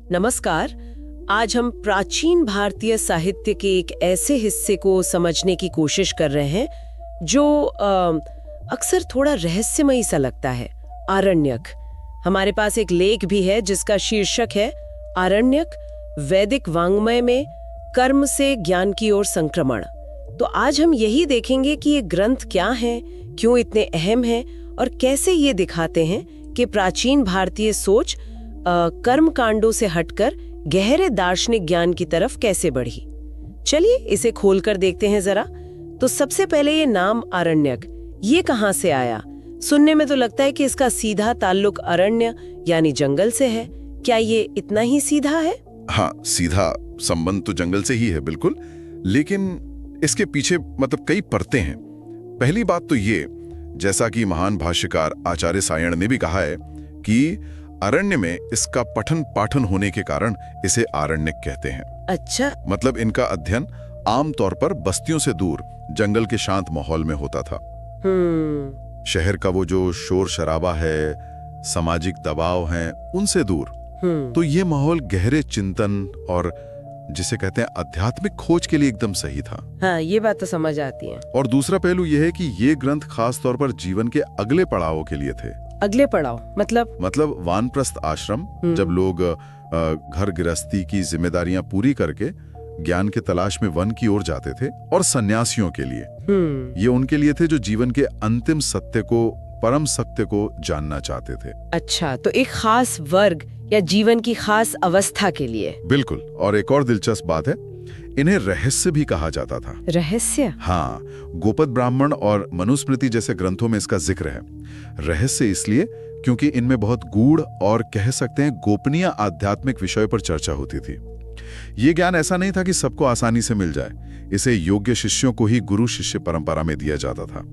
नमस्कार। आज हम प्राचीन भारतीय साहित्य के एक ऐसे हिस्से को समझने की कोशिश कर रहे हैं जो अक्सर थोड़ा रहस्यमयी सा लगता है, आरण्यक। हमारे पास एक लेख भी है जिसका शीर्षक है आरण्यक, वैदिक वाङ्मय में कर्म से ज्ञान की ओर संक्रमण। तो आज हम यही देखेंगे कि ये ग्रंथ क्या हैं, क्यों इतने अहम हैं और कैसे ये दिखाते हैं कि प्राचीन भारतीय सोच कर्म कांडों से हटकर गहरे दार्शनिक ज्ञान की तरफ कैसे बढ़ी। चलिए इसे खोलकर देखते हैं जरा। तो सबसे पहले ये नाम आरण्यक, ये कहाँ से आया? सुनने में तो लगता है कि इसका सीधा ताल्लुक अरण्य यानी जंगल से है। क्या ये इतना ही सीधा है? हाँ, सीधा संबंध तो जंगल से ही है, बिल्कुल। लेकिन इसके पीछे कई परतें हैं। पहली बात तो ये, जैसा कि महान भाष्यकार आचार्य सायण ने भी कहा है कि अरण्य में इसका पठन पाठन होने के कारण इसे आरण्यक कहते हैं। अच्छा। इनका अध्ययन आमतौर पर बस्तियों से दूर जंगल के शांत माहौल में होता था। शहर का वो जो शोर शराबा है, सामाजिक दबाव है, उनसे दूर। तो ये माहौल गहरे चिंतन और जिसे कहते हैं आध्यात्मिक खोज के लिए एकदम सही था। हाँ, ये बात तो समझ आती है। और दूसरा पहलू यह है कि ये ग्रंथ खास तौर पर जीवन के अगले पड़ावों के लिए थे। अगले पड़ाव मतलब वानप्रस्थ आश्रम, जब लोग घर गृहस्थी की जिम्मेदारियां पूरी करके ज्ञान के तलाश में वन की ओर जाते थे, और सन्यासियों के लिए ये उनके लिए थे जो जीवन के अंतिम सत्य को, परम सत्य को जानना चाहते थे। अच्छा, तो एक खास वर्ग या जीवन की खास अवस्था के लिए। बिल्कुल। और एक और दिलचस्प बात है, इन्हें रहस्य भी कहा जाता था। रहस्य? हाँ, गोपद ब्राह्मण और मनुस्मृति जैसे ग्रंथों में इसका जिक्र है। रहस्य इसलिए क्योंकि इनमें बहुत गूढ़ और कह सकते हैं गोपनीय आध्यात्मिक विषयों पर चर्चा होती थी। ये ज्ञान ऐसा नहीं था कि सबको आसानी से मिल जाए। इसे योग्य शिष्यों को ही गुरु शिष्य परंपरा में दिया जाता था।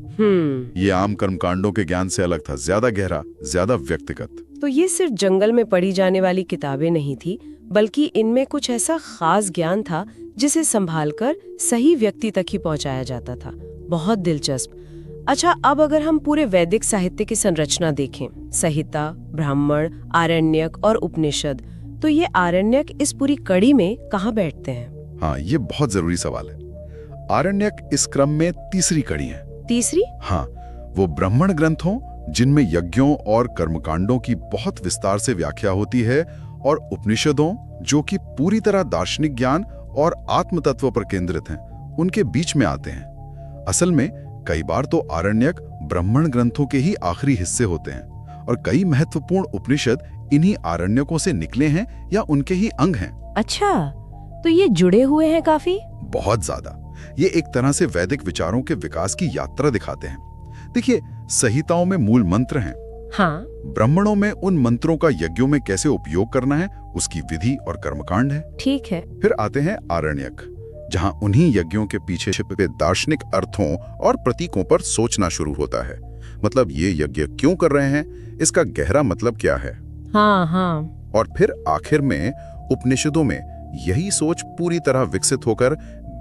ये आम कर्मकांडों के ज्ञान से अलग था, ज्यादा गहरा, ज्यादा व्यक्तिगत। तो ये सिर्फ जंगल में पढ़ी जाने वाली किताबें नहीं थी, बल्कि इनमें कुछ ऐसा खास ज्ञान था जिसे संभालकर सही व्यक्ति तक ही पहुंचाया जाता था। बहुत दिलचस्प। अच्छा, अब अगर हम पूरे वैदिक साहित्य की संरचना देखें, संहिता, ब्राह्मण, आरण्यक और उपनिषद, तो ये आरण्यक इस पूरी कड़ी में कहाँ बैठते हैं? हाँ, ये बहुत जरूरी सवाल है। आरण्यक इस क्रम में तीसरी कड़ी है। तीसरी? हाँ, वो ब्राह्मण ग्रंथ हों जिनमें यज्ञों और कर्मकांडों की बहुत विस्तार से व्याख्या होती है, और उपनिषदों जो कि पूरी तरह दार्शनिक ज्ञान और आत्म तत्व पर केंद्रित हैं, उनके बीच में आते हैं। असल में कई बार तो आरण्यक ब्राह्मण ग्रंथों के ही आखिरी हिस्से होते हैं, और कई महत्वपूर्ण उपनिषद इन्हीं आरण्यकों से निकले हैं या उनके ही अंग हैं। अच्छा, तो ये जुड़े हुए हैं काफी? बहुत ज्यादा। ये एक तरह से वैदिक विचारों के विकास की यात्रा दिखाते हैं। देखिए, संहिताओं में मूल मंत्र हैं। हाँ। ब्राह्मणों में उन मंत्रों का यज्ञों में कैसे उपयोग करना है, उसकी विधि और कर्मकांड है। ठीक है। फिर आते हैं आरण्यक, जहां उन्हीं यज्ञों के पीछे छिपे दार्शनिक अर्थों और प्रतीकों पर सोचना शुरू होता है। ये यज्ञ क्यों कर रहे हैं, इसका गहरा मतलब क्या है। हाँ। और फिर आखिर में उपनिषदों में यही सोच पूरी तरह विकसित होकर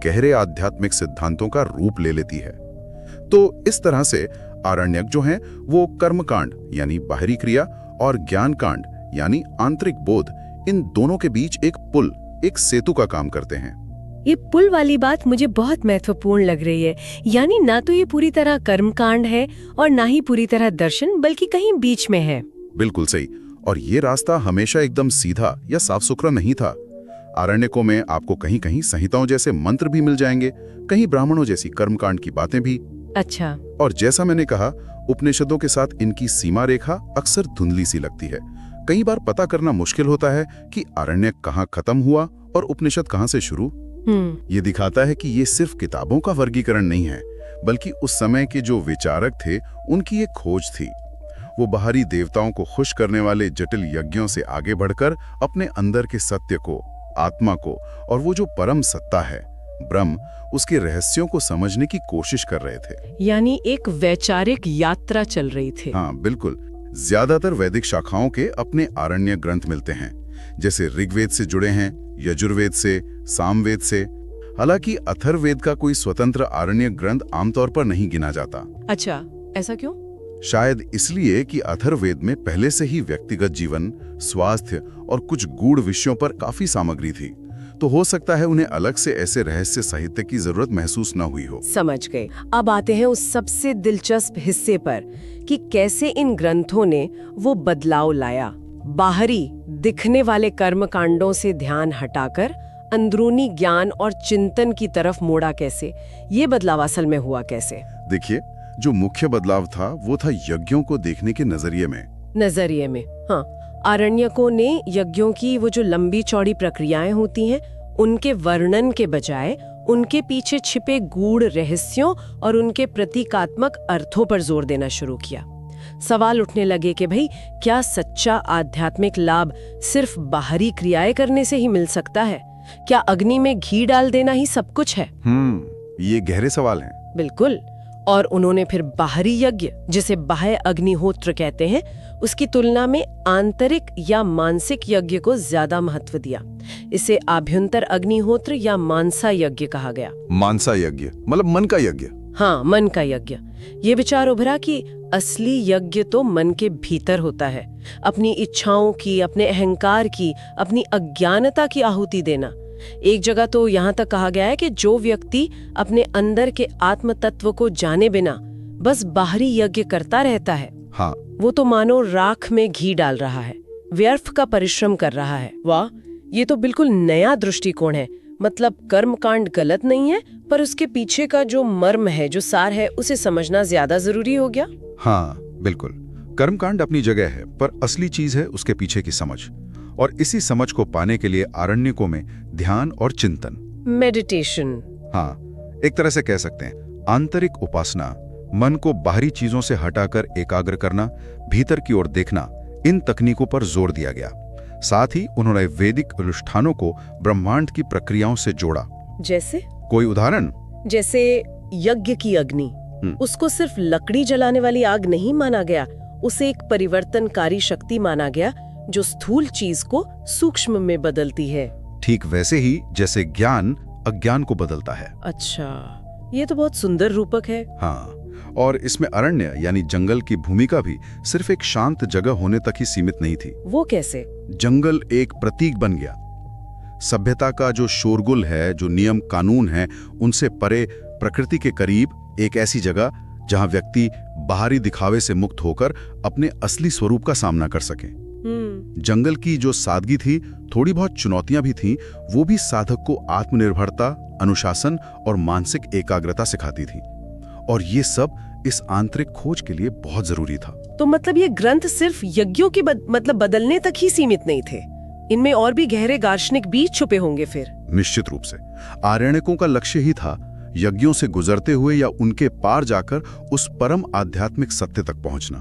गहरे आध्यात्मिक सिद्धांतों का रूप ले लेती है। तो इस तरह से आरण्यक जो हैं वो कर्मकांड यानी बाहरी क्रिया और ज्ञान कांड यानी आंतरिक बोध, इन दोनों के बीच एक पुल, एक सेतु का काम करते हैं। ये पुल वाली बात मुझे बहुत महत्वपूर्ण लग रही है। यानी ना तो ये पूरी तरह कर्मकांड है और ना ही पूरी तरह दर्शन, बल्कि कहीं बीच में है। बिल्कुल सही। और ये रास्ता हमेशा एकदम सीधा या साफ सुथरा नहीं था। आरण्यकों में आपको कहीं कहीं संहिताओं जैसे मंत्र भी मिल जाएंगे, कहीं ब्राह्मणों जैसी कर्मकांड की बातें भी। अच्छा। और जैसा मैंने कहा, उपनिषदों के साथ इनकी सीमा रेखा अक्सर धुंधली सी लगती है। कई बार पता करना मुश्किल होता है कि आरण्यक कहाँ खत्म हुआ और उपनिषद कहाँ से शुरू। ये दिखाता है कि ये सिर्फ किताबों का वर्गीकरण नहीं है, बल्कि उस समय के जो विचारक थे उनकी एक खोज थी। वो बाहरी देवताओं को खुश करने वाले जटिल यज्ञों से आगे बढ़कर अपने अंदर के सत्य को, आत्मा को, और वो जो परम सत्ता है, ब्रह्म, उसके रहस्यों को समझने की कोशिश कर रहे थे। यानी एक वैचारिक यात्रा चल रही थी। हाँ, बिल्कुल। ज्यादातर वैदिक शाखाओं के अपने आरण्य ग्रंथ मिलते हैं, जैसे ऋग्वेद से जुड़े हैं, यजुर्वेद से, सामवेद से। हालांकि अथर्ववेद का कोई स्वतंत्र आरण्य ग्रंथ आमतौर पर नहीं गिना जाता। अच्छा, ऐसा क्यों? शायद इसलिए कि अथर्ववेद में पहले से ही व्यक्तिगत जीवन, स्वास्थ्य और कुछ गूढ़ विषयों पर काफी सामग्री थी, तो हो सकता है उन्हें अलग से ऐसे रहस्य साहित्य की जरूरत महसूस न हुई हो। समझ गए। अब आते हैं उस सबसे दिलचस्प हिस्से पर कि कैसे इन ग्रंथों ने वो बदलाव लाया, बाहरी दिखने वाले कर्मकांडों से ध्यान हटाकर अंदरूनी ज्ञान और चिंतन की तरफ मोड़ा कैसे, ये बदलाव असल में हुआ कैसे? देखिए, जो मुख्य बदलाव था वो था यज्ञों को देखने के नजरिए में। हाँ, आरण्यकों ने यज्ञों की वो जो लंबी चौड़ी प्रक्रियाएं होती हैं, उनके वर्णन के बजाय उनके पीछे छिपे गूढ़ रहस्यों और उनके प्रतीकात्मक अर्थों पर जोर देना शुरू किया। सवाल उठने लगे कि भाई, क्या सच्चा आध्यात्मिक लाभ सिर्फ बाहरी क्रियाएं करने से ही मिल सकता है? क्या अग्नि में घी डाल देना ही सब कुछ है? ये गहरे सवाल हैं। बिल्कुल। और उन्होंने फिर बाहरी यज्ञ, जिसे बाह्य अग्निहोत्र कहते हैं, उसकी तुलना में आंतरिक या मानसिक यज्ञ को ज्यादा महत्व दिया। इसे आभ्यंतर अग्निहोत्र या मानसा यज्ञ कहा गया। मानसा यज्ञ मतलब मन का यज्ञ। हाँ, मन का यज्ञ। ये विचार उभरा कि असली यज्ञ तो मन के भीतर होता है। अपनी इच्छाओं की, अपने अहंकार की, अपनी अज्ञानता की आहुति देना। एक जगह तो यहाँ तक कहा गया है कि जो व्यक्ति अपने अंदर के आत्म तत्व को जाने बिना बस बाहरी यज्ञ करता रहता है, हाँ, वो तो मानो राख में घी डाल रहा है, व्यर्थ का परिश्रम कर रहा है। वाह, ये तो बिल्कुल नया दृष्टिकोण है। मतलब कर्मकांड गलत नहीं है, पर उसके पीछे का जो मर्म है, जो सार है, उसे समझना ज्यादा जरूरी हो गया। हाँ, बिल्कुल। कर्मकांड अपनी जगह है, पर असली चीज है उसके पीछे की समझ। और इसी समझ को पाने के लिए आरण्यकों में ध्यान और चिंतन, मेडिटेशन, हाँ, एक तरह से कह सकते हैं आंतरिक उपासना, मन को बाहरी चीजों से हटाकर एकाग्र करना, भीतर की ओर देखना, इन तकनीकों पर जोर दिया गया। साथ ही उन्होंने वैदिक अनुष्ठानों को ब्रह्मांड की प्रक्रियाओं से जोड़ा। जैसे कोई उदाहरण? जैसे यज्ञ की अग्नि, उसको सिर्फ लकड़ी जलाने वाली आग नहीं माना गया, उसे एक परिवर्तनकारी शक्ति माना गया जो स्थूल चीज को सूक्ष्म में बदलती है। ठीक वैसे ही जैसे ज्ञान अज्ञान को बदलता है। अच्छा, ये तो बहुत सुंदर रूपक है। हाँ, और इसमें अरण्य यानी जंगल की भूमिका भी सिर्फ एक शांत जगह होने तक ही सीमित नहीं थी। वो कैसे? जंगल एक प्रतीक बन गया। सभ्यता का जो शोरगुल है, जो नियम कानून है, उनसे परे प्रकृति के करीब एक ऐसी जगह जहां व्यक्ति बाहरी दिखावे से मुक्त होकर अपने असली स्वरूप का सामना कर सके। जंगल की जो सादगी थी, थोड़ी बहुत चुनौतियां भी थीं, वो भी साधक को आत्मनिर्भरता, अनुशासन और मानसिक एकाग्रता सिखाती थी। और ये सब इस आंतरिक खोज के लिए बहुत जरूरी था। तो मतलब ये ग्रंथ सिर्फ यज्ञों की मतलब बदलने तक ही सीमित नहीं थे, इनमें और भी गहरे दार्शनिक बीज छुपे होंगे फिर। निश्चित रूप से आरण्यकों का लक्ष्य ही था यज्ञों से गुजरते हुए या उनके पार जाकर उस परम आध्यात्मिक सत्य तक पहुंचना।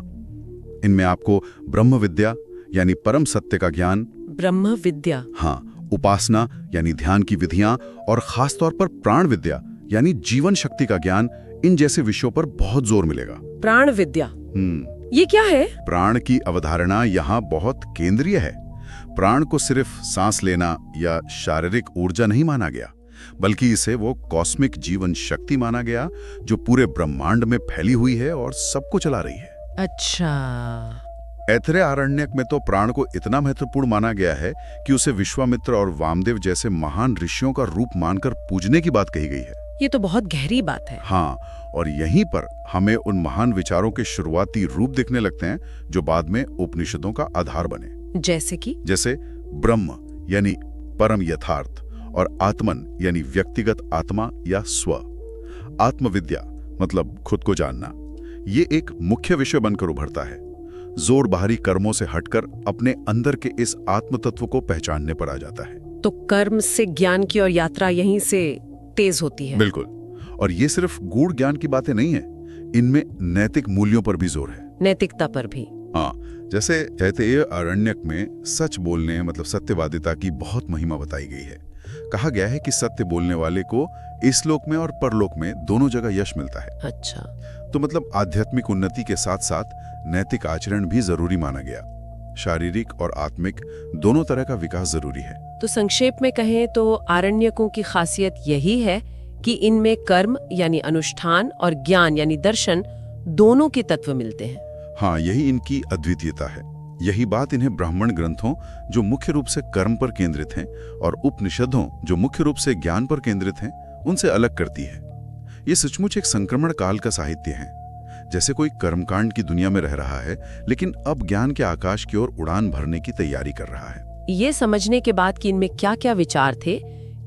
इनमें आपको ब्रह्म विद्या यानी परम सत्य का ज्ञान, ब्रह्म विद्या, हाँ, उपासना यानी ध्यान की विधियां, और खास तौर पर प्राण विद्या यानी जीवन शक्ति का ज्ञान, इन जैसे विषयों पर बहुत जोर मिलेगा। प्राण विद्या, ये क्या है? प्राण की अवधारणा यहाँ बहुत केंद्रीय है। प्राण को सिर्फ सांस लेना या शारीरिक ऊर्जा नहीं माना गया, बल्कि इसे वो कॉस्मिक जीवन शक्ति माना गया जो पूरे ब्रह्मांड में फैली हुई है और सबको चला रही है। अच्छा। ऐतरेय आरण्यक में तो प्राण को इतना महत्वपूर्ण माना गया है कि उसे विश्वामित्र और वामदेव जैसे महान ऋषियों का रूप मानकर पूजने की बात कही गई है। ये तो बहुत गहरी बात है। हाँ, और यहीं पर हमें उन महान विचारों के शुरुआती रूप दिखने लगते हैं जो बाद में उपनिषदों का आधार बने। जैसे ब्रह्म यानी परम यथार्थ, और आत्मन यानी व्यक्तिगत आत्मा या स्व। आत्मविद्या मतलब खुद को जानना, ये एक मुख्य विषय बनकर उभरता है। जोर बाहरी कर्मों से हटकर अपने अंदर के इस आत्म तत्व को पहचानने पर आ जाता है। तो कर्म से ज्ञान की और यात्रा यहीं से तेज होती है। बिल्कुल। और ये सिर्फ गूढ़ ज्ञान की बातें नहीं है, इनमें नैतिक मूल्यों पर भी जोर है। नैतिकता पर भी। हाँ, जैसे ऐतरेय आरण्यक में सच बोलने मतलब सत्यवादिता की बहुत महिमा बताई गई है। कहा गया है कि सत्य बोलने वाले को इस लोक में और परलोक में दोनों जगह यश मिलता है। अच्छा। तो मतलब आध्यात्मिक उन्नति के साथ साथ नैतिक आचरण भी जरूरी माना गया। शारीरिक और आत्मिक दोनों तरह का विकास जरूरी है। तो संक्षेप में कहें तो आरण्यकों की खासियत यही है कि इनमें कर्म यानी अनुष्ठान और ज्ञान यानी दर्शन दोनों के तत्व मिलते हैं। हाँ, यही इनकी अद्वितीयता है। यही बात इन्हें ब्राह्मण ग्रंथों, जो मुख्य रूप से कर्म पर केंद्रित हैं, और उपनिषदों, जो मुख्य रूप से ज्ञान पर केंद्रित हैं, उनसे अलग करती है। ये सचमुच एक संक्रमण काल का साहित्य है, जैसे कोई कर्मकांड की दुनिया में रह रहा है, लेकिन अब ज्ञान के आकाश की ओर उड़ान भरने की तैयारी कर रहा है। ये समझने के बाद कि इनमें क्या क्या विचार थे,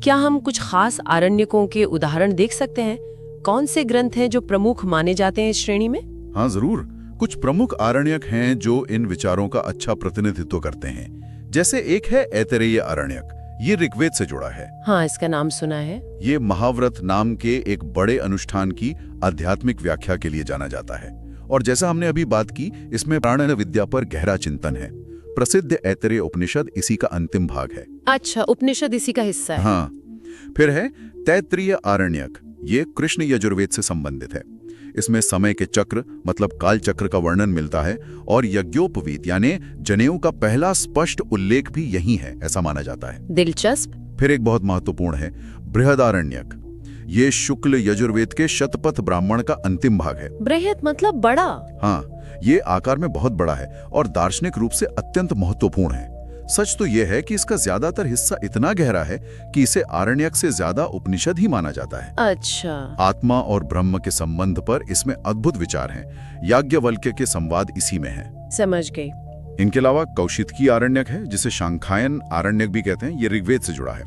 क्या हम कुछ खास आरण्यकों के उदाहरण देख सकते हैं? कौन से ग्रंथ हैं जो प्रमुख माने जाते हैं इस श्रेणी में? हाँ जरूर, कुछ प्रमुख आरण्यक हैं जो इन विचारों का अच्छा प्रतिनिधित्व करते हैं। जैसे एक है ऐतरेय आरण्यक, ये ऋग्वेद से जुड़ा है। हाँ, इसका नाम सुना है। ये महाव्रत नाम के एक बड़े अनुष्ठान की आध्यात्मिक व्याख्या के लिए जाना जाता है, और जैसा हमने अभी बात की, इसमें प्राण विद्या पर गहरा चिंतन है। प्रसिद्ध ऐतरेय उपनिषद इसी का अंतिम भाग है। अच्छा, उपनिषद इसी का हिस्सा है। हाँ, फिर है तैत्तिरीय आरण्यक, ये कृष्ण यजुर्वेद से संबंधित है। इसमें समय के चक्र मतलब काल चक्र का वर्णन मिलता है, और यज्ञोपवीत यानी जनेऊ का पहला स्पष्ट उल्लेख भी यही है, ऐसा माना जाता है। दिलचस्प। फिर एक बहुत महत्वपूर्ण है बृहदारण्यक, ये शुक्ल यजुर्वेद के शतपथ ब्राह्मण का अंतिम भाग है। बृहद मतलब बड़ा? हाँ, ये आकार में बहुत बड़ा है और दार्शनिक रूप से अत्यंत महत्वपूर्ण है। सच तो यह है कि इसका ज्यादातर हिस्सा इतना गहरा है कि इसे आरण्यक से ज्यादा उपनिषद ही माना जाता है। अच्छा। आत्मा और ब्रह्म के संबंध पर इसमें अद्भुत विचार हैं। याज्ञवल्क्य के संवाद इसी में है। समझ गई। इनके अलावा कौशितकी आरण्यक है, जिसे शांखायन आरण्यक भी कहते हैं, ये ऋग्वेद से जुड़ा है।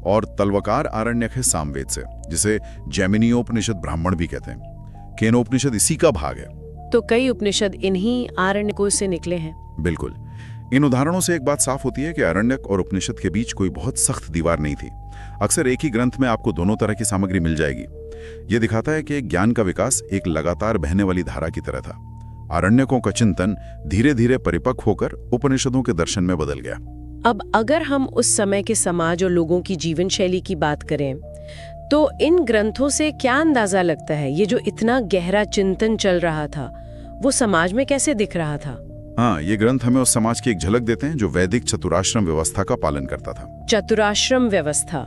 और तलवकार आरण्यक है सामवेद से, जिसे जैमिनीयोपनिषद ब्राह्मण भी कहते हैं। केनोपनिषद इसी का भाग है। तो कई उपनिषद इन्हीं आरण्यकों से निकले हैं। बिल्कुल। इन उदाहरणों से एक बात साफ होती है कि आरण्यक और उपनिषद के बीच कोई बहुत सख्त दीवार नहीं थी। अक्सर एक ही ग्रंथ में आपको दोनों तरह की सामग्री मिल जाएगी। ये दिखाता है कि ज्ञान का विकास एक लगातार बहने वाली धारा की तरह था। आरण्यकों का चिंतन धीरे धीरे परिपक्व होकर उपनिषदों के दर्शन में बदल गया। अब अगर हम उस समय के समाज और लोगों की जीवन शैली की बात करें, तो इन ग्रंथों से क्या अंदाजा लगता है? ये जो इतना गहरा चिंतन चल रहा था, वो समाज में कैसे दिख रहा था? हाँ, ये ग्रंथ हमें उस समाज की एक झलक देते हैं जो वैदिक चतुराश्रम व्यवस्था का पालन करता था। चतुराश्रम व्यवस्था,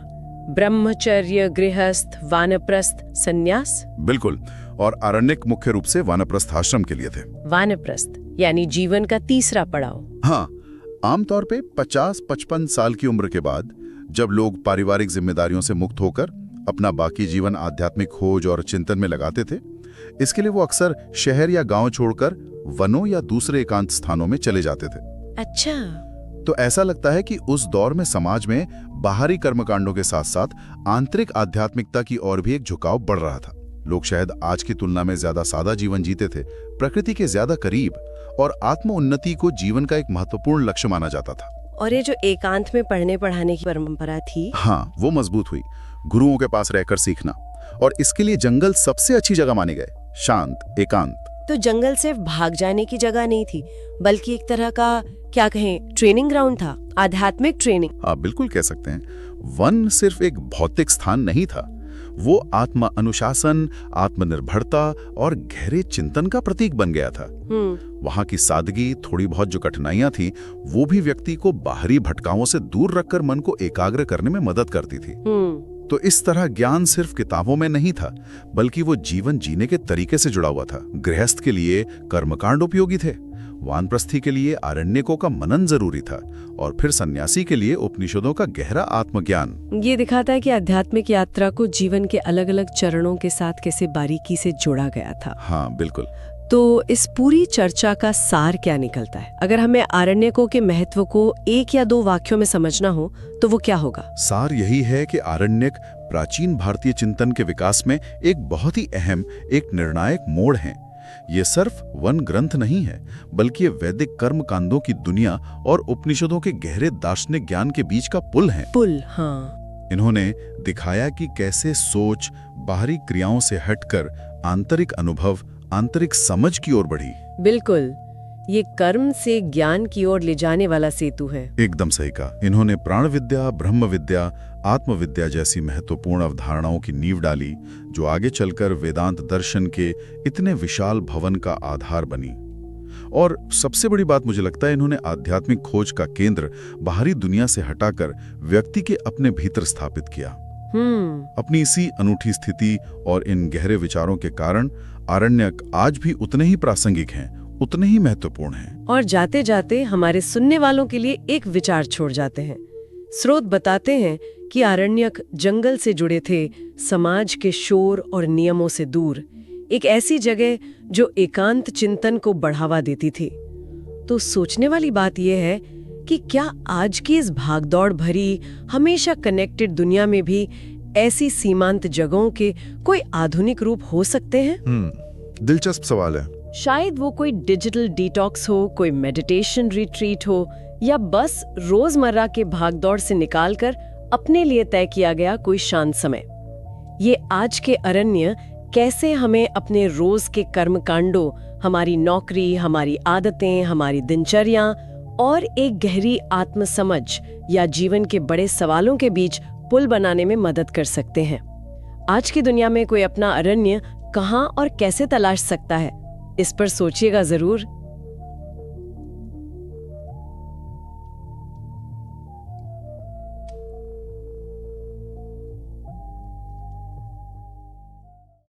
ब्रह्मचर्य, गृहस्थ, वानप्रस्थ, संन्यास। बिल्कुल। और आरण्यक मुख्य रूप से वानप्रस्थ आश्रम के लिए थे। वानप्रस्थ यानी जीवन का तीसरा पड़ाव। हाँ, आमतौर पे 50-55 साल की उम्र के बाद, जब लोग पारिवारिक जिम्मेदारियों से मुक्त होकर अपना बाकी जीवन आध्यात्मिक खोज और चिंतन में लगाते थे, इसके लिए वो अक्सर शहर या गांव छोड़कर वनों या दूसरे एकांत स्थानों में चले जाते थे। अच्छा। तो ऐसा लगता है कि उस दौर में समाज में बाहरी कर्मकांडों के साथ साथ आंतरिक आध्यात्मिकता की ओर भी एक झुकाव बढ़ रहा था। लोग शायद आज की तुलना में ज्यादा सादा जीवन जीते थे, प्रकृति के ज्यादा करीब, और आत्म उन्नति को जीवन का एक महत्वपूर्ण लक्ष्य माना जाता था। और ये जो एकांत में पढ़ने पढ़ाने की परंपरा थी, हाँ, वो मजबूत हुई। गुरुओं के पास रहकर सीखना, और इसके लिए जंगल सबसे अच्छी जगह माने गए। शांत, एकांत। तो जंगल सिर्फ भाग जाने की जगह नहीं थी, बल्कि एक तरह का, क्या कहें, ट्रेनिंग ग्राउंड था, आध्यात्मिक ट्रेनिंग। आप बिल्कुल कह सकते हैं। वन सिर्फ एक भौतिक स्थान नहीं था, वो आत्म अनुशासन, आत्मनिर्भरता और गहरे चिंतन का प्रतीक बन गया था। वहां की सादगी, थोड़ी बहुत जो कठिनाइयां थी, वो भी व्यक्ति को बाहरी भटकावों से दूर रखकर मन को एकाग्र करने में मदद करती थी। तो इस तरह ज्ञान सिर्फ किताबों में नहीं था, बल्कि वो जीवन जीने के तरीके से जुड़ा हुआ था। गृहस्थ के लिए कर्मकांड उपयोगी थे, वानप्रस्थी के लिए आरण्यकों का मनन जरूरी था, और फिर सन्यासी के लिए उपनिषदों का गहरा आत्मज्ञान। ये दिखाता है कि आध्यात्मिक यात्रा को जीवन के अलग अलग चरणों के साथ कैसे बारीकी से जोड़ा गया था। हाँ बिल्कुल। तो इस पूरी चर्चा का सार क्या निकलता है? अगर हमें आरण्यकों के महत्व को एक या दो वाक्यों में समझना हो तो वो क्या होगा? सार यही है कि आरण्यक प्राचीन भारतीय चिंतन के विकास में एक बहुत ही अहम, एक निर्णायक मोड़ है। ये सिर्फ वन ग्रंथ नहीं है, बल्कि ये वैदिक कर्म कांडों की दुनिया और उपनिषदों के गहरे दार्शनिक ज्ञान के बीच का पुल है। पुल, हाँ। इन्होंने दिखाया कि कैसे सोच बाहरी क्रियाओं से हटकर आंतरिक अनुभव, आंतरिक समझ की ओर बढ़ी। बिल्कुल, ये कर्म से ज्ञान की ओर ले जाने वाला सेतु है। एकदम सही कहा। इन्होंने प्राण विद्या, ब्रह्म विद्या, आत्मविद्या जैसी महत्वपूर्ण अवधारणाओं की नींव डाली, जो आगे चलकर वेदांत दर्शन के इतने विशाल भवन का आधार बनी। और सबसे बड़ी बात मुझे लगता है, इन्होंने आध्यात्मिक खोज का केंद्र बाहरी दुनिया से हटाकर व्यक्ति के अपने भीतर स्थापित किया। अपनी इसी अनूठी स्थिति और इन गहरे विचारों के कारण आरण्यक आज भी उतने ही प्रासंगिक हैं, उतने ही महत्वपूर्ण हैं। और जाते जाते हमारे सुनने वालों के लिए एक विचार छोड़ जाते हैं। स्रोत बताते हैं कि आरण्यक जंगल से जुड़े थे, समाज के शोर और नियमों से दूर, एक ऐसी जगह जो एकांत चिंतन को बढ़ावा देती थी। तो सोचने वाली बात यह है कि क्या आज की इस भागदौड़ भरी, हमेशा कनेक्टेड दुनिया में भी ऐसी सीमांत जगहों के कोई आधुनिक रूप हो सकते हैं? दिलचस्प सवाल है। शायद वो कोई डिजिटल डिटॉक्स हो, कोई मेडिटेशन रिट्रीट हो, या बस रोजमर्रा के भागदौड़ से निकालकर अपने लिए तय किया गया कोई शांत समय। ये आज के अरण्य कैसे हमें अपने रोज के कर्मकांडों, हमारी नौकरी, हमारी आदतें, हमारी दिनचर्या और एक गहरी आत्मसमझ या जीवन के बड़े सवालों के बीच पुल बनाने में मदद कर सकते हैं। आज की दुनिया में कोई अपना अरण्य कहाँ और कैसे तलाश सकता है? इस पर सोचिएगा जरूर।